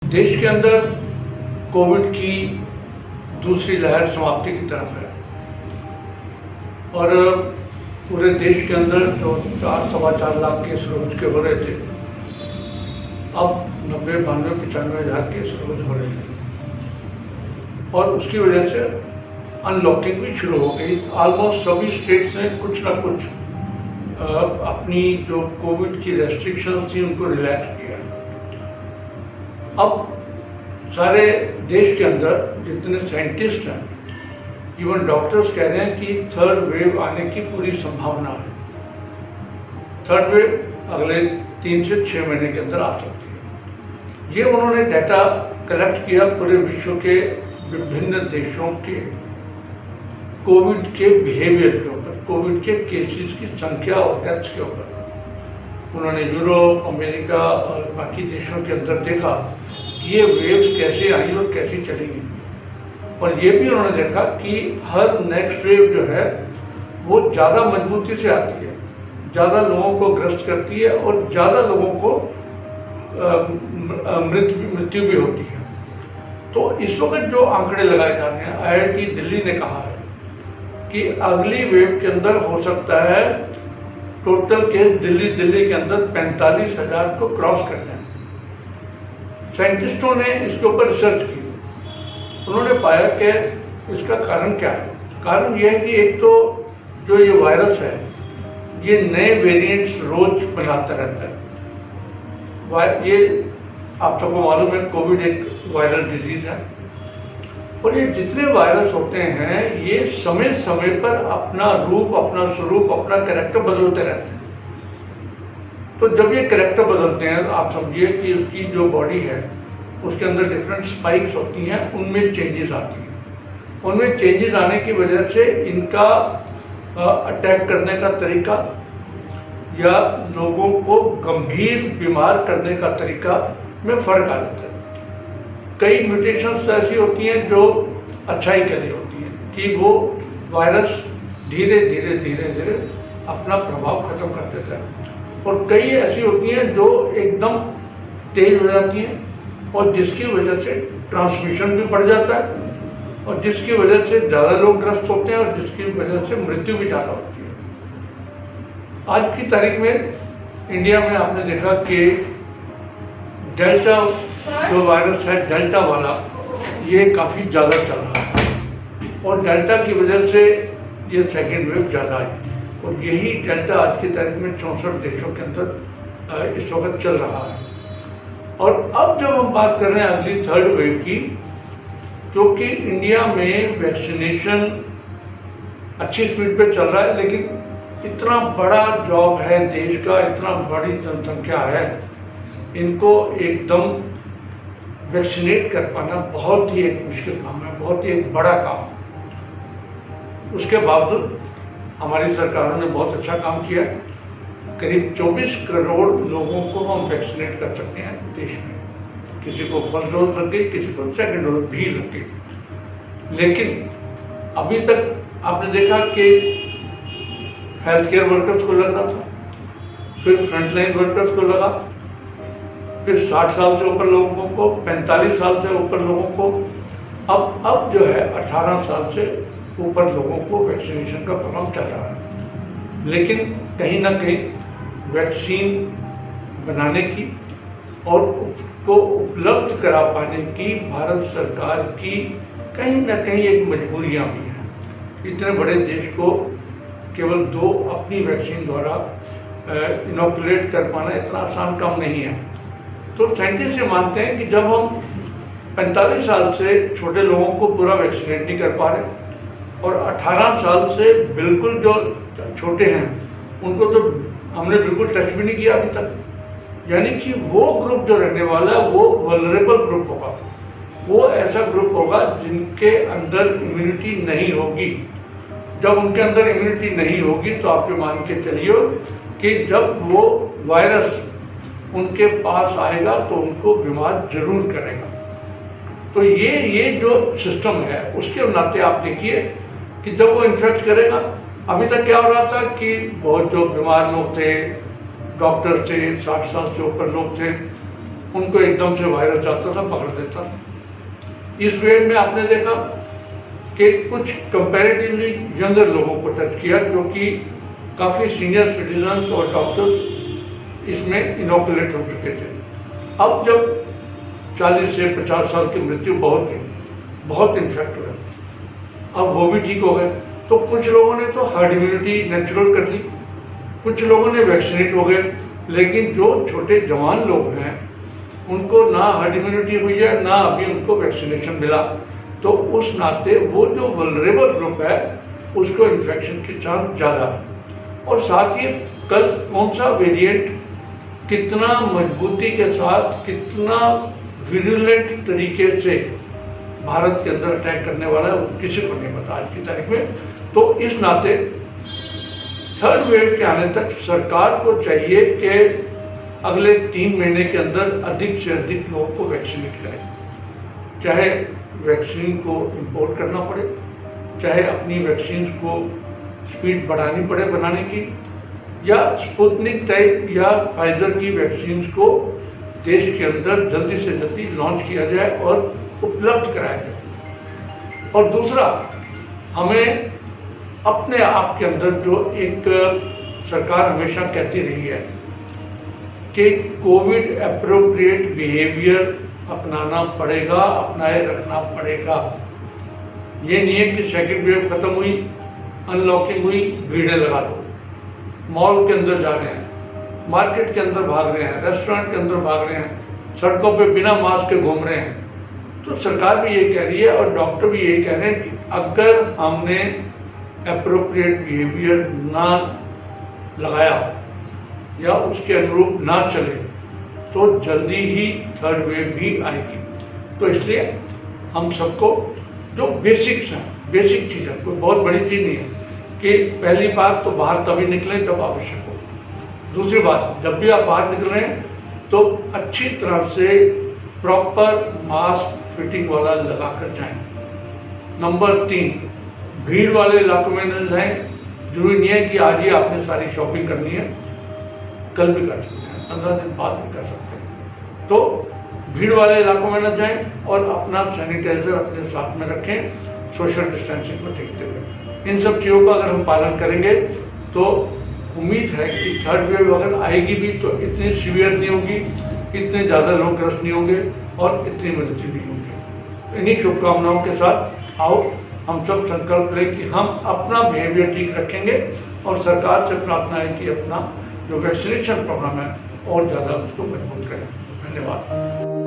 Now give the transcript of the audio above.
देश के अंदर कोविड की दूसरी लहर समाप्ति की तरफ है और पूरे देश के अंदर जो 4-4.25 लाख केस रोज के हो रहे थे, अब 90-92-95 हज़ार केस रोज हो रहे हैं और उसकी वजह से अनलॉकिंग भी शुरू हो गई। ऑलमोस्ट सभी स्टेट्स ने कुछ ना कुछ अपनी जो कोविड की रेस्ट्रिक्शंस थी उनको रिलैक्स किया। अब सारे देश के अंदर जितने साइंटिस्ट हैं, इवन डॉक्टर्स कह रहे हैं कि थर्ड वेव आने की पूरी संभावना है। थर्ड वेव अगले 3 से 6 महीने के अंदर आ सकती है। ये उन्होंने डाटा कलेक्ट किया पूरे विश्व के विभिन्न देशों के कोविड के बिहेवियर के ऊपर, कोविड के केसेस की संख्या और डेथ्स के ऊपर। उन्होंने यूरोप, अमेरिका और बाकी देशों के अंदर देखा कि ये वेव्स कैसे आई और कैसे चलेंगी, और ये भी उन्होंने देखा कि हर नेक्स्ट वेव जो है वो ज़्यादा मजबूती से आती है, ज़्यादा लोगों को ग्रस्त करती है और ज़्यादा लोगों को मृत्यु भी होती है। तो इस वक्त जो आंकड़े लगाए जा रहे हैं, IIT दिल्ली ने कहा है कि अगली वेव के अंदर हो सकता है टोटल केस दिल्ली के अंदर 45,000 को क्रॉस कर जाए। साइंटिस्टों ने इसके ऊपर रिसर्च की, उन्होंने पाया कि इसका कारण क्या है। कारण यह है कि एक तो जो ये वायरस है ये नए वेरिएंट्स रोज बनाता रहता है। ये आप सबको मालूम है कोविड एक वायरल डिजीज है और ये जितने वायरस होते हैं ये समय समय पर अपना रूप, अपना स्वरूप, अपना कैरेक्टर बदलते रहते हैं। तो जब ये कैरेक्टर बदलते हैं तो आप समझिए कि उसकी जो बॉडी है उसके अंदर डिफरेंट स्पाइक्स होती हैं, उनमें चेंजेस आती हैं। उनमें चेंजेस आने की वजह से इनका अटैक करने का तरीका या लोगों को गंभीर बीमार करने का तरीका में फर्क आ जाता है। कई म्यूटेशंस तो ऐसी होती हैं जो अच्छाई के लिए होती हैं कि वो वायरस धीरे धीरे अपना प्रभाव खत्म कर देता है, और कई ऐसी होती हैं जो एकदम तेज हो जाती हैं और जिसकी वजह से ट्रांसमिशन भी बढ़ जाता है और जिसकी वजह से ज़्यादा लोग ग्रस्त होते हैं और जिसकी वजह से मृत्यु भी ज़्यादा होती है। आज की तारीख में इंडिया में आपने देखा कि डेल्टा जो वायरस है, डेल्टा वाला, ये काफ़ी ज़्यादा चल रहा है और डेल्टा की वजह से ये सेकेंड वेव ज़्यादा आई और यही डेल्टा आज की तारीख में 64 देशों के अंदर इस वक्त चल रहा है। और अब जब हम बात कर रहे हैं अगली थर्ड वेव की, क्योंकि इंडिया में वैक्सीनेशन अच्छी स्पीड पे चल रहा है, लेकिन इतना बड़ा जॉब है देश का, इतना बड़ी जनसंख्या है, इनको एकदम वैक्सीनेट कर पाना बहुत ही एक मुश्किल काम है, बहुत ही एक बड़ा काम। उसके बावजूद हमारी सरकारों ने बहुत अच्छा काम किया। करीब 24 करोड़ लोगों को हम वैक्सीनेट कर सकते हैं देश में। किसी को फर्स्ट डोज लग गई, किसी को सेकंड डोज भी लग गई, लेकिन अभी तक आपने देखा कि हेल्थ केयर वर्कर्स को लग रहा था, फिर फ्रंटलाइन वर्कर्स को लगा, फिर 60 साल से ऊपर लोगों को, 45 साल से ऊपर लोगों को, अब जो है 18 साल से ऊपर लोगों को वैक्सीनेशन का प्रोग्राम चल रहा है। लेकिन कहीं ना कहीं वैक्सीन बनाने की और उसको उपलब्ध करा पाने की भारत सरकार की कहीं ना कहीं एक मजबूरियां भी हैं। इतने बड़े देश को केवल 2 अपनी वैक्सीन द्वारा इनोकुलेट कर पाना इतना आसान काम नहीं है। तो साइंटिस्ट ये मानते हैं कि जब हम 45 साल से छोटे लोगों को पूरा वैक्सीनेट नहीं कर पा रहे और 18 साल से बिल्कुल जो छोटे हैं उनको तो हमने बिल्कुल टच भी नहीं किया अभी तक, यानी कि वो ग्रुप जो रहने वाला है वो वल्नरेबल ग्रुप होगा, वो ऐसा ग्रुप होगा जिनके अंदर इम्यूनिटी नहीं होगी। जब उनके अंदर इम्यूनिटी नहीं होगी तो आप ये मान के चलिए कि जब वो वायरस उनके पास आएगा तो उनको बीमार जरूर करेगा। तो ये जो सिस्टम है उसके नाते आप देखिए कि जब वो इन्फेक्ट करेगा, अभी तक क्या हो रहा था कि बहुत जो बीमार लोग थे, डॉक्टर थे, 60 साल से ऊपर लोग थे, उनको एकदम से वायरस आता था, पकड़ देता था। इस वेव में आपने देखा कि कुछ कंपैरेटिवली यंगर लोगों को टच किया, क्योंकि काफ़ी सीनियर सिटीजन और डॉक्टर्स इसमें इनोकुलेट हो चुके थे। अब जब 40 से 50 साल की मृत्यु बहुत इन्फेक्ट हुए, अब वो भी ठीक हो गए। तो कुछ लोगों ने तो हर्ड इम्यूनिटी नेचुरल कर ली, कुछ लोगों ने वैक्सीनेट हो गए, लेकिन जो छोटे जवान लोग हैं उनको ना हर्ड इम्यूनिटी हुई है, ना अभी उनको वैक्सीनेशन मिला। तो उस नाते वो जो वल्नरेबल ग्रुप है उसको इन्फेक्शन के चांस ज़्यादा है। और साथ ही कल कौन सा वेरिएंट कितना मजबूती के साथ, कितना विरुलेंट तरीके से भारत के अंदर अटैक करने वाला है, वो किसी को नहीं पता आज की तारीख में। तो इस नाते थर्ड वेव के आने तक सरकार को चाहिए कि अगले 3 महीने के अंदर अधिक से अधिक लोगों को वैक्सीनेट करें, चाहे वैक्सीन को इंपोर्ट करना पड़े, चाहे अपनी वैक्सीन को स्पीड बढ़ानी पड़े बनाने की, या स्पुतनिक टाइप या फाइजर की वैक्सीन को देश के अंदर जल्दी से जल्दी लॉन्च किया जाए और उपलब्ध कराया जाए। और दूसरा, हमें अपने आप के अंदर जो एक सरकार हमेशा कहती रही है कि कोविड एप्रोप्रिएट बिहेवियर अपनाना पड़ेगा, अपनाए रखना पड़ेगा। ये नहीं है कि सेकंड वेव खत्म हुई, अनलॉकिंग हुई, भीड़ें लगा दो, मॉल के अंदर जा रहे हैं, मार्केट के अंदर भाग रहे हैं, रेस्टोरेंट के अंदर भाग रहे हैं, सड़कों पे बिना मास्क के घूम रहे हैं। तो सरकार भी ये कह रही है और डॉक्टर भी यही कह रहे हैं कि अगर हमने एप्रोप्रिएट बिहेवियर ना लगाया या उसके अनुरूप ना चले तो जल्दी ही थर्ड वेव भी आएगी। तो इसलिए हम सबको जो बेसिक्स हैं, बेसिक चीज़ें, कोई बहुत बड़ी चीज़ नहीं है कि पहली बात तो बाहर तभी निकलें जब आवश्यक हो। दूसरी बात, जब भी आप बाहर निकल रहे हैं तो अच्छी तरह से प्रॉपर मास्क फिटिंग वाला लगाकर जाएं। नंबर 3, भीड़ वाले इलाकों में न जाएं। जरूरी नहीं है कि आज ही आपने सारी शॉपिंग करनी है, कल भी कर सकते हैं, 15 दिन बाद भी कर सकते हैं। तो भीड़ वाले इलाकों में न जाएं और अपना सैनिटाइजर अपने साथ में रखें, सोशल डिस्टेंसिंग को देखते हुए। इन सब चीज़ों का अगर हम पालन करेंगे तो उम्मीद है कि थर्ड वेव अगर आएगी भी तो इतनी सीवियर नहीं होगी, इतने ज़्यादा लोग ग्रस्त नहीं होंगे और इतनी मृत्यु नहीं होंगी। इन्हीं शुभकामनाओं के साथ आओ हम सब संकल्प लें कि हम अपना बिहेवियर ठीक रखेंगे और सरकार से प्रार्थना है कि अपना जो वैक्सीनेशन प्रोग्राम है और ज़्यादा उसको मजबूत करें। धन्यवाद।